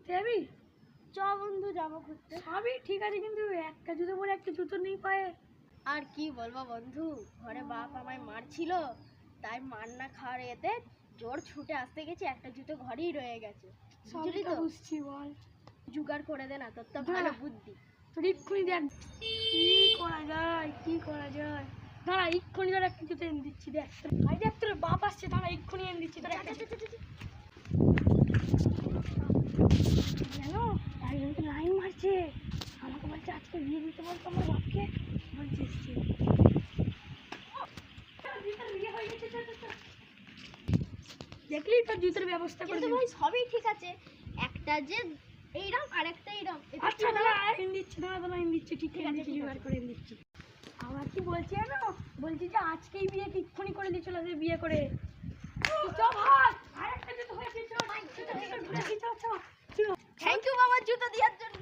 ঘুরতে যাবি? চ বন্ধু যাবো ঘুরতে। সবই ঠিক আছে, কিন্তু একটা জুতো পরে একটা জুতো নেই পায়ে। আর কি বলবো বন্ধু, ঘরে বাপ আমায় মারছিল, তাই মার না খাওয়ার এতে জোর ছুটে আসতে গেছি, একটা জুতো ঘরেই রয়ে গেছে। সবই তো বুঝছি, বল জোগাড় করে দে না, তোর তো ভালো বুদ্ধি। তোর এক্ষুনি দেখ কি করা যায়, কি করা যায়। দাঁড়া এক্ষুনি তোর একটা জুতো এনে দিচ্ছি, দেখ ভাই, দেখ তোর বাপ আসছে, দাঁড়া এক্ষুনি এনে দিচ্ছি তোর একটা জানো, একজন তো লাইন মারছে, আমাকে বলছে আজকে বিয়ে দিতে বলতো আমার বাপকে, বলছে এসছে। দেখলি তোর জুতোর ব্যবস্থা করে কিন্তু ভাই সবই ঠিক আছে, একটা যে এইরকম আর একটা এইরকম। আচ্ছা দাঁড়া এনে দিচ্ছি, দাঁড়া এনে দিচ্ছি, ঠিক আছে জোগাড় করে এনে দিচ্ছি। আবার কি বলছি জানো, বলছি যে আজকেই বিয়ে এক্ষুনি করে দিয়ে চলে আসবে বিয়ে করে। চল ভাই, আরেকটা জুতো হয়েছে, চল ঘুরে আসি, চল। থ্যাংক ইউ বাবা জুতো দেওয়ার জন্য।